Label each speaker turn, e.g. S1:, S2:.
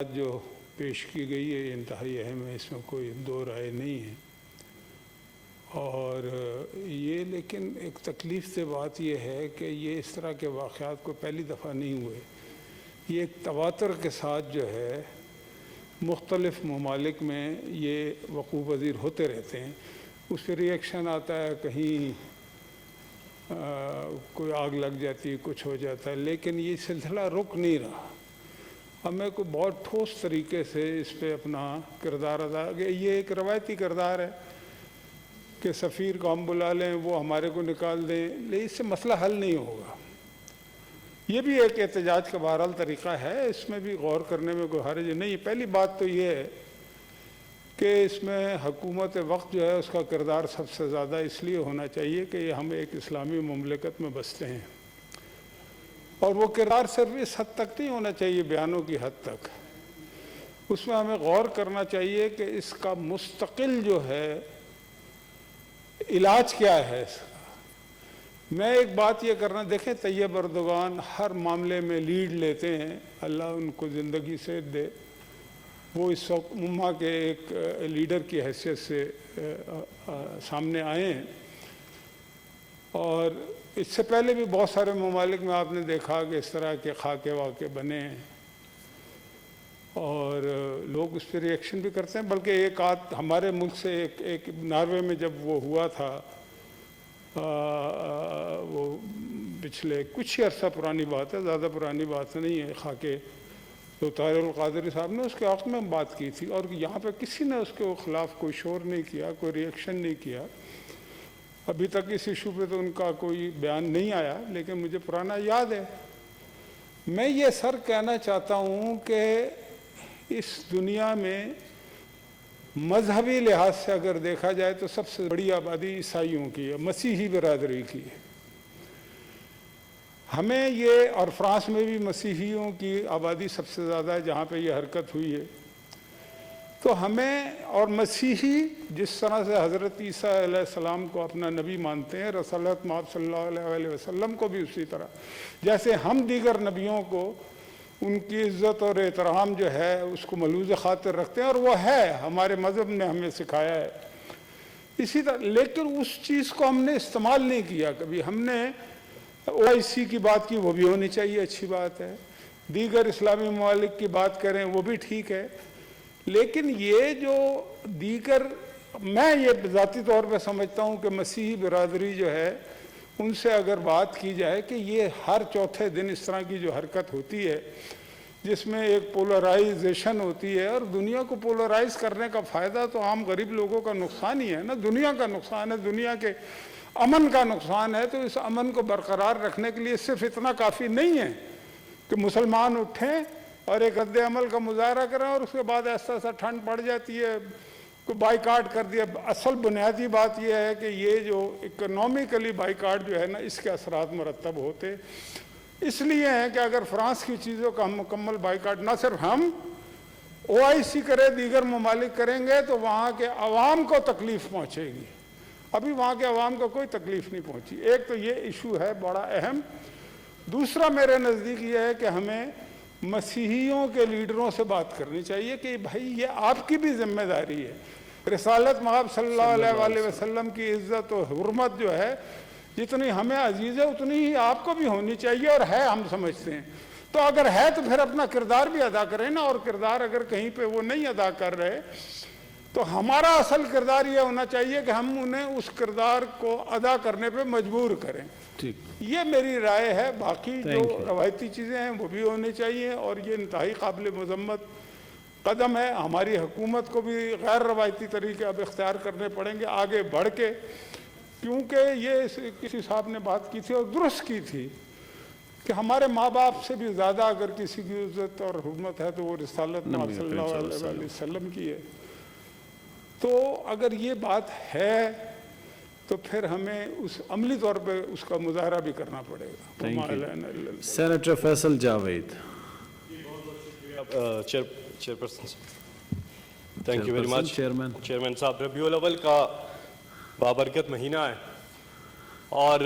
S1: جو پیش کی گئی ہے انتہائی اہم ہے، اس میں کوئی دو رائے نہیں ہے۔ اور یہ لیکن ایک تکلیف سے بات یہ ہے کہ یہ اس طرح کے واقعات کو پہلی دفعہ نہیں ہوئے، یہ ایک تواتر کے ساتھ جو ہے مختلف ممالک میں یہ وقوع پذیر ہوتے رہتے ہیں۔ اس پہ ری ایکشن آتا ہے، کہیں کوئی آگ لگ جاتی ہے، کچھ ہو جاتا ہے، لیکن یہ سلسلہ رک نہیں رہا۔ ہمیں کو بہت ٹھوس طریقے سے اس پہ اپنا کردار ادا کہ یہ ایک روایتی کردار ہے کہ سفیر کو ہم بلا لیں، وہ ہمارے کو نکال دیں، لیکن اس سے مسئلہ حل نہیں ہوگا۔ یہ بھی ایک احتجاج کا بہرحال طریقہ ہے، اس میں بھی غور کرنے میں کوئی حرج نہیں۔ پہلی بات تو یہ ہے کہ اس میں حکومت وقت جو ہے اس کا کردار سب سے زیادہ اس لیے ہونا چاہیے کہ ہم ایک اسلامی مملکت میں بستے ہیں، اور وہ کردار صرف اس حد تک نہیں ہونا چاہیے بیانوں کی حد تک، اس میں ہمیں غور کرنا چاہیے کہ اس کا مستقل جو ہے علاج کیا ہے اس کا۔ میں ایک بات یہ کرنا، دیکھیں طیب اردوغان ہر معاملے میں لیڈ لیتے ہیں، اللہ ان کو زندگی سے دے، وہ اس وقت امہ کے ایک لیڈر کی حیثیت سے سامنے آئے ہیں، اور اس سے پہلے بھی بہت سارے ممالک میں آپ نے دیکھا کہ اس طرح کے خاکے واقع بنے ہیں اور لوگ اس پہ ری ایکشن بھی کرتے ہیں۔ بلکہ ایک آدھ ہمارے ملک سے ایک ناروے میں جب وہ ہوا تھا، وہ پچھلے کچھ ہی عرصہ پرانی بات ہے، زیادہ پرانی بات نہیں ہے، خاکے تو طاہر القادری صاحب نے اس کے حق میں بات کی تھی، اور یہاں پہ کسی نے اس کے خلاف کوئی شور نہیں کیا، کوئی ری ایکشن نہیں کیا۔ ابھی تک اس ایشو پہ تو ان کا کوئی بیان نہیں آیا، لیکن مجھے پرانا یاد ہے۔ میں یہ سر کہنا چاہتا ہوں کہ اس دنیا میں مذہبی لحاظ سے اگر دیکھا جائے تو سب سے بڑی آبادی عیسائیوں کی ہے، مسیحی برادری کی ہے۔ ہمیں یہ، اور فرانس میں بھی مسیحیوں کی آبادی سب سے زیادہ ہے جہاں پہ یہ حرکت ہوئی ہے، تو ہمیں، اور مسیحی جس طرح سے حضرت عیسیٰ علیہ السلام کو اپنا نبی مانتے ہیں، رسالت مآب صلی اللہ علیہ وسلم کو بھی اسی طرح، جیسے ہم دیگر نبیوں کو ان کی عزت اور احترام جو ہے اس کو ملحوظ خاطر رکھتے ہیں، اور وہ ہے ہمارے مذہب نے ہمیں سکھایا ہے اسی طرح، لیکن اس چیز کو ہم نے استعمال نہیں کیا کبھی۔ ہم نے OIC کی بات کی، وہ بھی ہونی چاہیے، اچھی بات ہے، دیگر اسلامی ممالک کی بات کریں وہ بھی ٹھیک ہے، لیکن یہ جو دیگر، میں یہ ذاتی طور پہ سمجھتا ہوں کہ مسیحی برادری جو ہے ان سے اگر بات کی جائے کہ یہ ہر چوتھے دن اس طرح کی جو حرکت ہوتی ہے جس میں ایک پولرائزیشن ہوتی ہے، اور دنیا کو پولرائز کرنے کا فائدہ تو عام غریب لوگوں کا نقصان ہی ہے نا، دنیا کا نقصان ہے، دنیا کے امن کا نقصان ہے۔ تو اس امن کو برقرار رکھنے کے لیے صرف اتنا کافی نہیں ہے کہ مسلمان اٹھیں اور ایک رد عمل کا مظاہرہ کریں اور اس کے بعد ایسا ایسا ٹھنڈ پڑ جاتی ہے، کوئی بائیکاٹ کر دیا۔ اصل بنیادی بات یہ ہے کہ یہ جو اکنومیکلی بائیکاٹ جو ہے نا، اس کے اثرات مرتب ہوتے اس لیے ہیں کہ اگر فرانس کی چیزوں کا ہم مکمل بائیکاٹ نہ صرف ہم OIC کرے، دیگر ممالک کریں گے تو وہاں کے عوام کو تکلیف پہنچے گی۔ ابھی وہاں کے عوام کو کوئی تکلیف نہیں پہنچی۔ ایک تو یہ ایشو ہے بڑا اہم۔ دوسرا میرے نزدیک یہ ہے کہ ہمیں مسیحیوں کے لیڈروں سے بات کرنی چاہیے کہ بھائی یہ آپ کی بھی ذمہ داری ہے، رسالت مآب صلی اللہ علیہ وسلم کی عزت و حرمت جو ہے جتنی ہمیں عزیز ہے اتنی ہی آپ کو بھی ہونی چاہیے، اور ہے، ہم سمجھتے ہیں۔ تو اگر ہے تو پھر اپنا کردار بھی ادا کریں نا، اور کردار اگر کہیں پہ وہ نہیں ادا کر رہے تو ہمارا اصل کردار یہ ہونا چاہیے کہ ہم انہیں اس کردار کو ادا کرنے پہ مجبور کریں۔ یہ میری رائے ہے۔ باقی جو روایتی چیزیں ہیں وہ بھی ہونی چاہیے، اور یہ انتہائی قابل مذمت قدم ہے۔ ہماری حکومت کو بھی غیر روایتی طریقے اب اختیار کرنے پڑیں گے آگے بڑھ کے، کیونکہ یہ کسی صاحب نے بات کی تھی اور درست کی تھی کہ ہمارے ماں باپ سے بھی زیادہ اگر کسی کی عزت اور حرمت ہے تو وہ رسالت مآب صلی اللہ علیہ وسلم کی ہے۔ تو اگر یہ بات ہے تو پھر ہمیں اس عملی طور پہ اس کا مظاہرہ بھی کرنا پڑے گا۔
S2: Senator Faisal Javed.
S3: Chairperson, thank you very much. Chairman صاحب، ربیع الاول کا بابرکت مہینہ ہے، اور